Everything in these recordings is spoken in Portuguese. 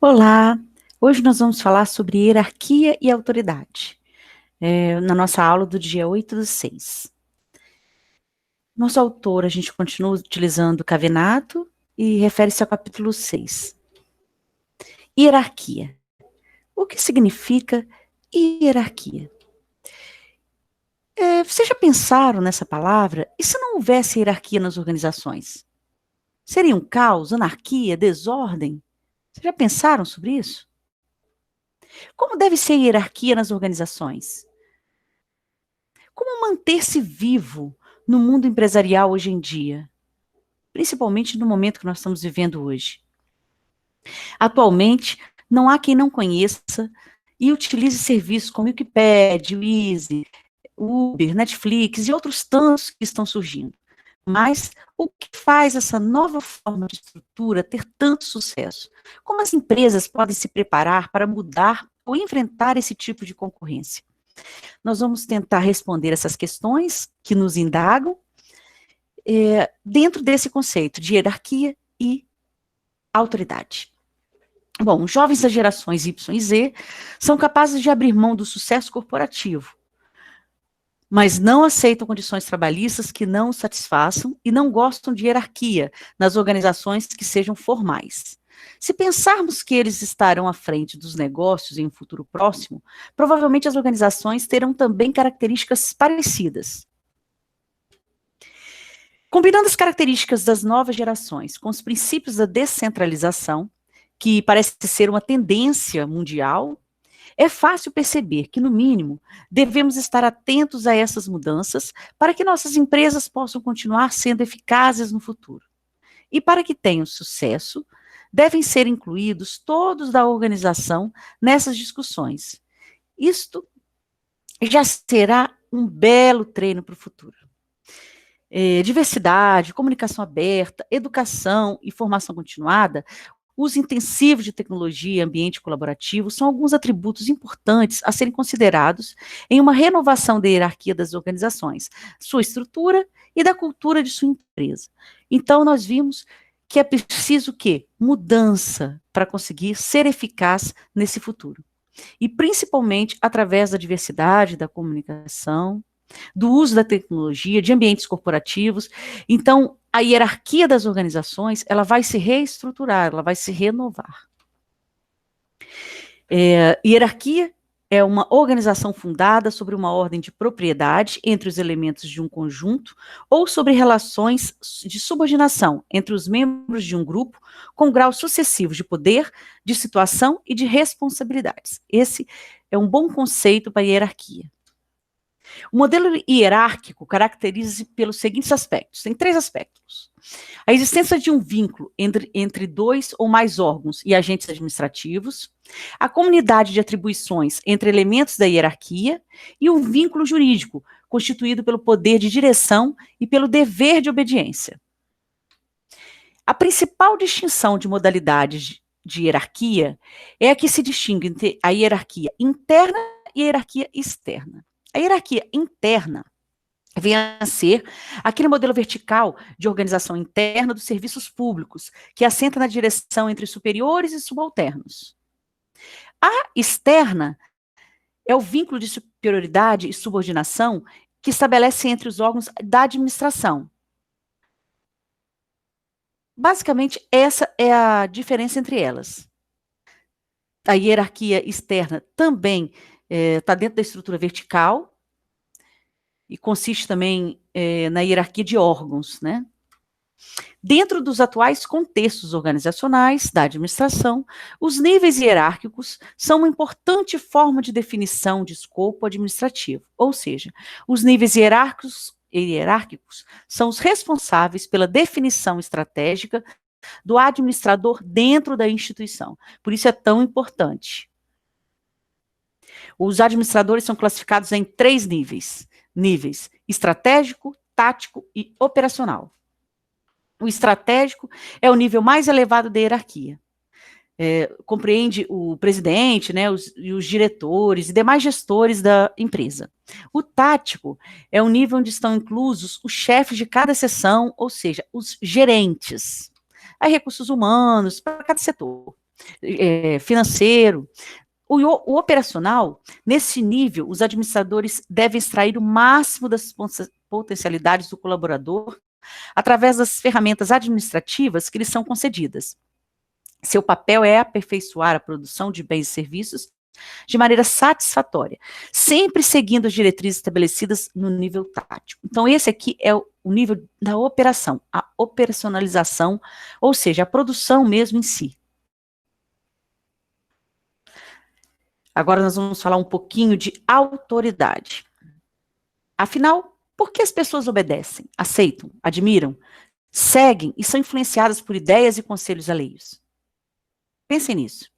Olá, hoje nós vamos falar sobre hierarquia e autoridade, na nossa aula do dia 8/6. Nosso autor, a gente continua utilizando Cavenato e refere-se ao capítulo 6. Hierarquia. O que significa hierarquia? Vocês já pensaram nessa palavra? E se não houvesse hierarquia nas organizações? Seria um caos, anarquia, desordem? Vocês já pensaram sobre isso? Como deve ser a hierarquia nas organizações? Como manter-se vivo no mundo empresarial hoje em dia? Principalmente no momento que nós estamos vivendo hoje. Atualmente, não há quem não conheça e utilize serviços como Wikipedia, Easy, Uber, Netflix e outros tantos que estão surgindo. Mas o que faz essa nova forma de estrutura ter tanto sucesso? Como as empresas podem se preparar para mudar ou enfrentar esse tipo de concorrência? Nós vamos tentar responder essas questões que nos indagam dentro desse conceito de hierarquia e autoridade. Bom, jovens das gerações Y e Z são capazes de abrir mão do sucesso corporativo, mas não aceitam condições trabalhistas que não os satisfaçam e não gostam de hierarquia nas organizações que sejam formais. Se pensarmos que eles estarão à frente dos negócios em um futuro próximo, provavelmente as organizações terão também características parecidas. Combinando as características das novas gerações com os princípios da descentralização, que parece ser uma tendência mundial, é fácil perceber que, no mínimo, devemos estar atentos a essas mudanças para que nossas empresas possam continuar sendo eficazes no futuro. E para que tenham sucesso, devem ser incluídos todos da organização nessas discussões. Isto já será um belo treino para o futuro. Diversidade, comunicação aberta, educação e formação continuada, uso intensivo de tecnologia e ambiente colaborativo são alguns atributos importantes a serem considerados em uma renovação da hierarquia das organizações, sua estrutura e da cultura de sua empresa. Então, nós vimos que é preciso o quê? Mudança para conseguir ser eficaz nesse futuro. E principalmente através da diversidade, da comunicação, do uso da tecnologia, de ambientes corporativos. Então, a hierarquia das organizações, ela vai se reestruturar, ela vai se renovar. Hierarquia é uma organização fundada sobre uma ordem de propriedade entre os elementos de um conjunto ou sobre relações de subordinação entre os membros de um grupo com graus sucessivos de poder, de situação e de responsabilidades. Esse é um bom conceito para a hierarquia. O modelo hierárquico caracteriza-se pelos seguintes aspectos. Tem 3 aspectos. A existência de um vínculo entre 2 ou mais órgãos e agentes administrativos, a comunidade de atribuições entre elementos da hierarquia e um vínculo jurídico, constituído pelo poder de direção e pelo dever de obediência. A principal distinção de modalidades de hierarquia é a que se distingue entre a hierarquia interna e a hierarquia externa. A hierarquia interna vem a ser aquele modelo vertical de organização interna dos serviços públicos, que assenta na direção entre superiores e subalternos. A externa é o vínculo de superioridade e subordinação que estabelece entre os órgãos da administração. Basicamente, essa é a diferença entre elas. A hierarquia externa também está dentro da estrutura vertical, e consiste também na hierarquia de órgãos, né? Dentro dos atuais contextos organizacionais da administração, os níveis hierárquicos são uma importante forma de definição de escopo administrativo, ou seja, os níveis hierárquicos são os responsáveis pela definição estratégica do administrador dentro da instituição. Por isso é tão importante. Os administradores são classificados em 3 níveis. Níveis estratégico, tático e operacional. O estratégico é o nível mais elevado da hierarquia. Compreende o presidente, né, os diretores e demais gestores da empresa. O tático é o nível onde estão inclusos os chefes de cada seção, ou seja, os gerentes. Aí recursos humanos, para cada setor. financeiro. O operacional, nesse nível, os administradores devem extrair o máximo das potencialidades do colaborador através das ferramentas administrativas que lhes são concedidas. Seu papel é aperfeiçoar a produção de bens e serviços de maneira satisfatória, sempre seguindo as diretrizes estabelecidas no nível tático. Então, esse aqui é o nível da operação, a operacionalização, ou seja, a produção mesmo em si. Agora nós vamos falar um pouquinho de autoridade. Afinal, por que as pessoas obedecem, aceitam, admiram, seguem e são influenciadas por ideias e conselhos alheios? Pensem nisso.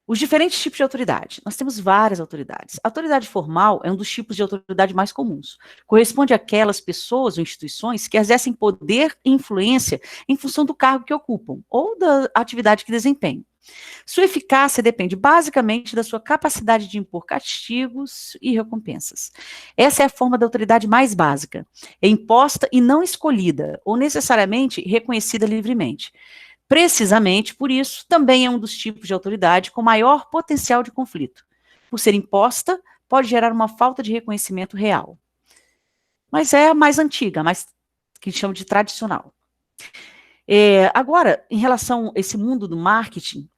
Os diferentes tipos de autoridade. Nós temos várias autoridades. A autoridade formal é um dos tipos de autoridade mais comuns. Corresponde àquelas pessoas ou instituições que exercem poder e influência em função do cargo que ocupam ou da atividade que desempenham. Sua eficácia depende basicamente da sua capacidade de impor castigos e recompensas. Essa é a forma da autoridade mais básica. É imposta e não escolhida, ou necessariamente reconhecida livremente. Precisamente por isso, também é um dos tipos de autoridade com maior potencial de conflito. Por ser imposta, pode gerar uma falta de reconhecimento real. Mas é a mais antiga, mais que chama de tradicional. Agora, em relação a esse mundo do marketing,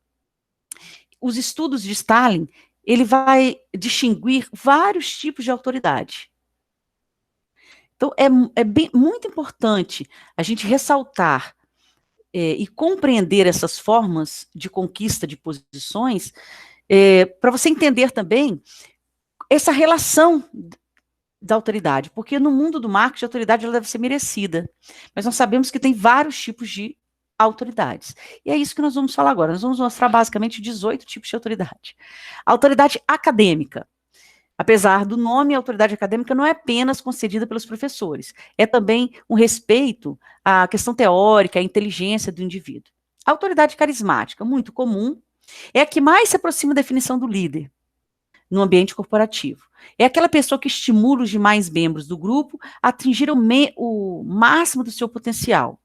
os estudos de Stalin, ele vai distinguir vários tipos de autoridade. Então, muito importante a gente ressaltar e compreender essas formas de conquista de posições, para você entender também essa relação da autoridade, porque no mundo do marketing a autoridade ela deve ser merecida, mas nós sabemos que tem vários tipos de autoridades. E é isso que nós vamos falar agora. Nós vamos mostrar basicamente 18 tipos de autoridade. A autoridade acadêmica. Apesar do nome, a autoridade acadêmica não é apenas concedida pelos professores, é também um respeito à questão teórica, à inteligência do indivíduo. A autoridade carismática, muito comum, é a que mais se aproxima da definição do líder no ambiente corporativo. É aquela pessoa que estimula os demais membros do grupo a atingir o máximo do seu potencial.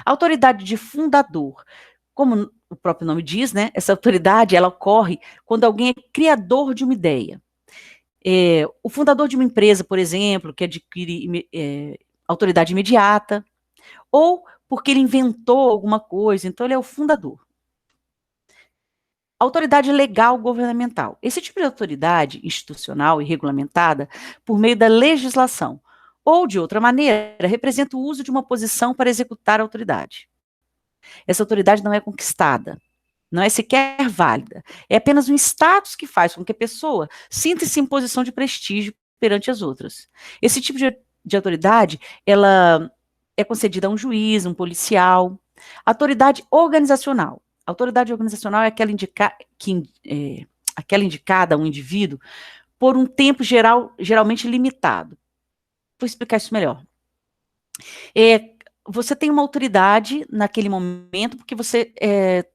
A autoridade de fundador, como o próprio nome diz, né, essa autoridade ela ocorre quando alguém é criador de uma ideia. O fundador de uma empresa, por exemplo, que adquire autoridade imediata, ou porque ele inventou alguma coisa, então ele é o fundador. Autoridade legal governamental. Esse tipo de autoridade institucional e regulamentada por meio da legislação, ou de outra maneira, representa o uso de uma posição para executar a autoridade. Essa autoridade não é conquistada, não é sequer válida. É apenas um status que faz com que a pessoa sinta-se em posição de prestígio perante as outras. Esse tipo de autoridade, ela é concedida a um juiz, um policial. Autoridade organizacional. A autoridade organizacional é aquela, aquela indicada a um indivíduo por um tempo geralmente limitado. Vou explicar isso melhor. Você tem uma autoridade naquele momento porque você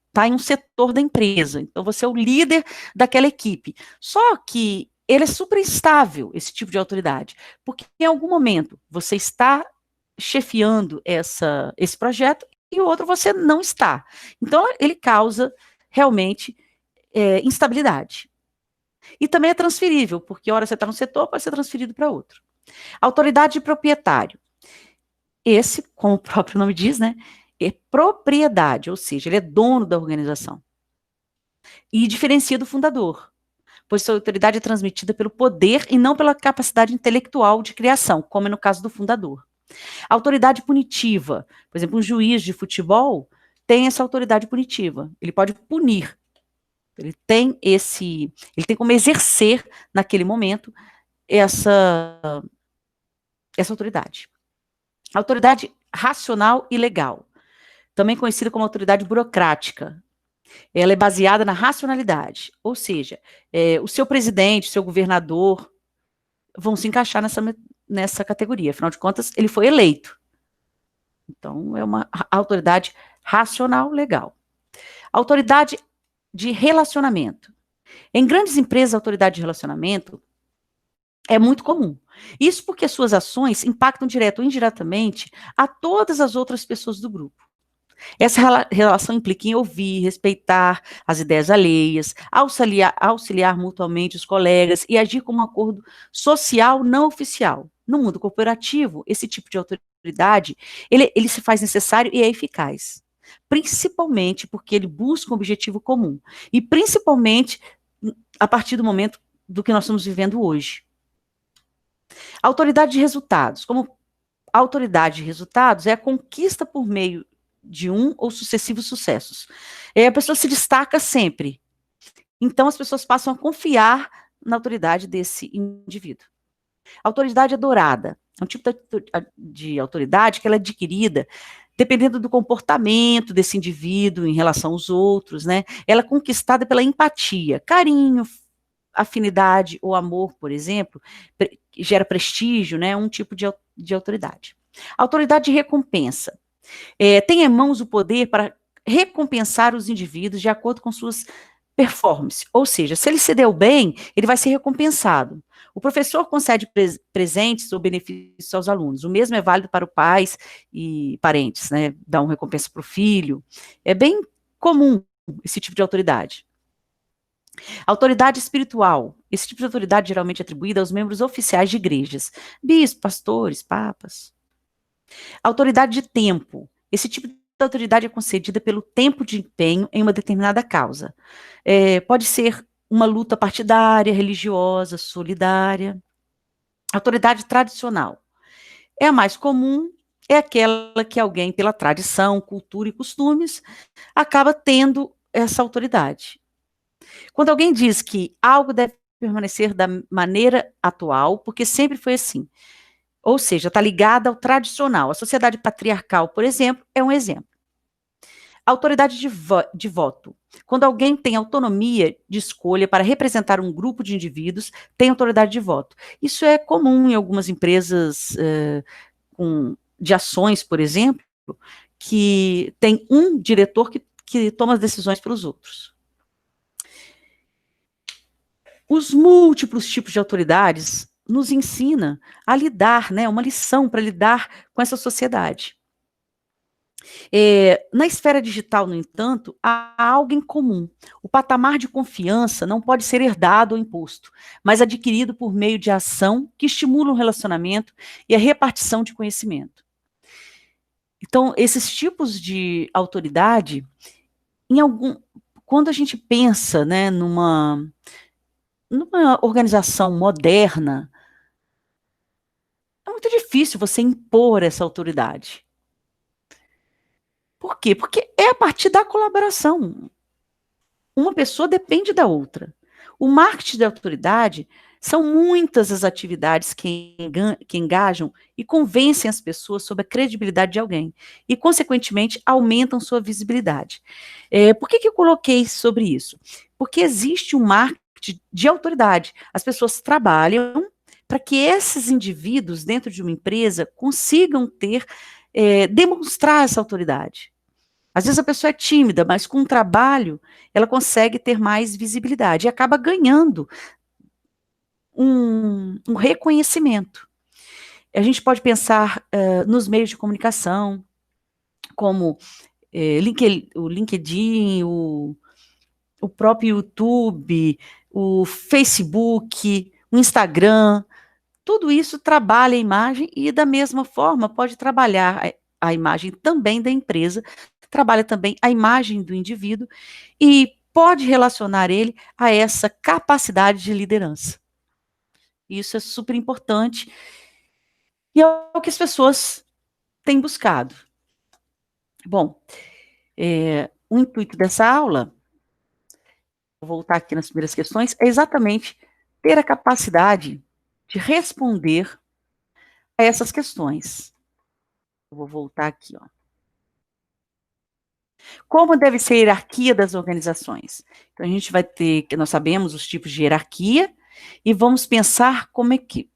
está em um setor da empresa, então você é o líder daquela equipe. Só que ele é super instável, esse tipo de autoridade, porque em algum momento você está chefiando esse projeto e o outro você não está. Então, ele causa realmente instabilidade. E também é transferível, porque a hora você está no setor, pode ser transferido para outro. Autoridade de proprietário. Esse, como o próprio nome diz, né, é propriedade, ou seja, ele é dono da organização. E diferencia do fundador, pois sua autoridade é transmitida pelo poder e não pela capacidade intelectual de criação, como é no caso do fundador. Autoridade punitiva, por exemplo, um juiz de futebol tem essa autoridade punitiva, ele pode punir, ele tem como exercer naquele momento essa autoridade. Autoridade racional e legal, também conhecida como autoridade burocrática. Ela é baseada na racionalidade, ou seja, o seu presidente, o seu governador vão se encaixar nessa categoria, afinal de contas, ele foi eleito. Então, é uma autoridade racional legal. Autoridade de relacionamento. Em grandes empresas, a autoridade de relacionamento é muito comum. Isso porque suas ações impactam direto ou indiretamente a todas as outras pessoas do grupo. Essa relação implica em ouvir, respeitar as ideias alheias, auxiliar mutuamente os colegas e agir como um acordo social não oficial. No mundo corporativo, esse tipo de autoridade, ele se faz necessário e é eficaz. Principalmente porque ele busca um objetivo comum. E principalmente a partir do momento do que nós estamos vivendo hoje. Autoridade de resultados. Como autoridade de resultados é a conquista por meio de um ou sucessivos sucessos. A pessoa se destaca sempre. Então, as pessoas passam a confiar na autoridade desse indivíduo. Autoridade adorada. É um tipo de autoridade que ela é adquirida dependendo do comportamento desse indivíduo em relação aos outros, né? Ela é conquistada pela empatia, carinho, afinidade ou amor, por exemplo, gera prestígio, né? Um tipo de autoridade. Autoridade de recompensa. Tem em mãos o poder para recompensar os indivíduos de acordo com suas performances. Ou seja, se ele se deu bem, ele vai ser recompensado. O professor concede presentes ou benefícios aos alunos. O mesmo é válido para os pais e parentes, né? Dá uma recompensa para o filho. É bem comum esse tipo de autoridade. Autoridade espiritual. Esse tipo de autoridade geralmente é atribuída aos membros oficiais de igrejas, bispos, pastores, papas. Autoridade de tempo. Esse tipo de autoridade é concedida pelo tempo de empenho em uma determinada causa. Pode ser uma luta partidária, religiosa, solidária. Autoridade tradicional. É a mais comum, é aquela que alguém, pela tradição, cultura e costumes, acaba tendo essa autoridade. Quando alguém diz que algo deve permanecer da maneira atual, porque sempre foi assim. Ou seja, está ligada ao tradicional. A sociedade patriarcal, por exemplo, é um exemplo. Autoridade de voto. Quando alguém tem autonomia de escolha para representar um grupo de indivíduos, tem autoridade de voto. Isso é comum em algumas empresas de ações, por exemplo, que tem um diretor que toma as decisões pelos outros. Os múltiplos tipos de autoridades nos ensina a lidar, né, uma lição para lidar com essa sociedade. Na esfera digital, no entanto, há algo em comum. O patamar de confiança não pode ser herdado ou imposto, mas adquirido por meio de ação que estimula o relacionamento e a repartição de conhecimento. Então, esses tipos de autoridade, quando a gente pensa, né, numa organização moderna, é muito difícil você impor essa autoridade. Por quê? Porque é a partir da colaboração. Uma pessoa depende da outra. O marketing da autoridade são muitas as atividades que engajam e convencem as pessoas sobre a credibilidade de alguém e, consequentemente, aumentam sua visibilidade. Por que eu coloquei sobre isso? Porque existe um marketing de autoridade. As pessoas trabalham para que esses indivíduos dentro de uma empresa consigam demonstrar essa autoridade. Às vezes a pessoa é tímida, mas com o trabalho ela consegue ter mais visibilidade e acaba ganhando um reconhecimento. A gente pode pensar nos meios de comunicação, como o LinkedIn, o próprio YouTube, o Facebook, o Instagram. Tudo isso trabalha a imagem e, da mesma forma, pode trabalhar a imagem também da empresa, trabalha também a imagem do indivíduo e pode relacionar ele a essa capacidade de liderança. Isso é super importante e é o que as pessoas têm buscado. Bom, o intuito dessa aula, vou voltar aqui nas primeiras questões, é exatamente ter a capacidade de responder a essas questões. Eu vou voltar aqui, ó. Como deve ser a hierarquia das organizações? Então, a gente vai ter, nós sabemos os tipos de hierarquia, e vamos pensar como é que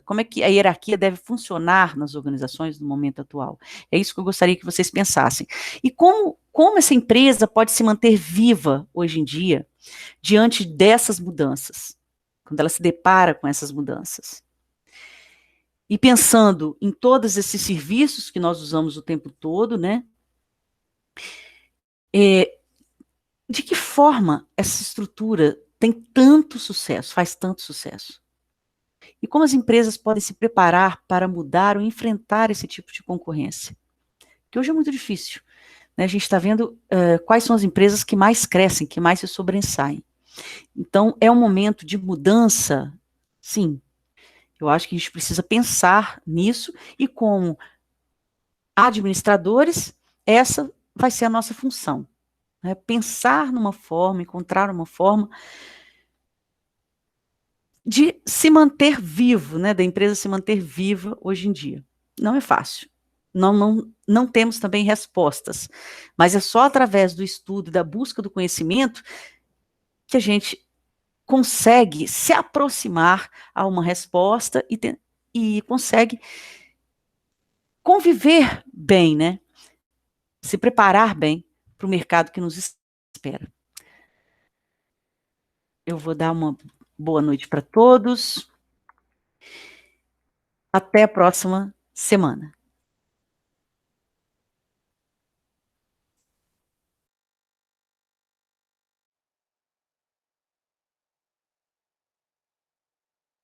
como é que a hierarquia deve funcionar nas organizações no momento atual. É isso que eu gostaria que vocês pensassem. E como essa empresa pode se manter viva hoje em dia, diante dessas mudanças, quando ela se depara com essas mudanças. E pensando em todos esses serviços que nós usamos o tempo todo, né? De que forma essa estrutura tem tanto sucesso, faz tanto sucesso? E como as empresas podem se preparar para mudar ou enfrentar esse tipo de concorrência? Que hoje é muito difícil, né? A gente está vendo quais são as empresas que mais crescem, que mais se sobressaem. Então, é um momento de mudança, sim. Eu acho que a gente precisa pensar nisso e, como administradores, essa vai ser a nossa função, né? Pensar numa forma, encontrar uma forma de se manter vivo, né? Da empresa se manter viva hoje em dia. Não é fácil. Não temos também respostas, mas é só através do estudo, da busca do conhecimento, que a gente consegue se aproximar a uma resposta e consegue conviver bem, né? Se preparar bem para o mercado que nos espera. Eu vou dar uma boa noite para todos. Até a próxima semana.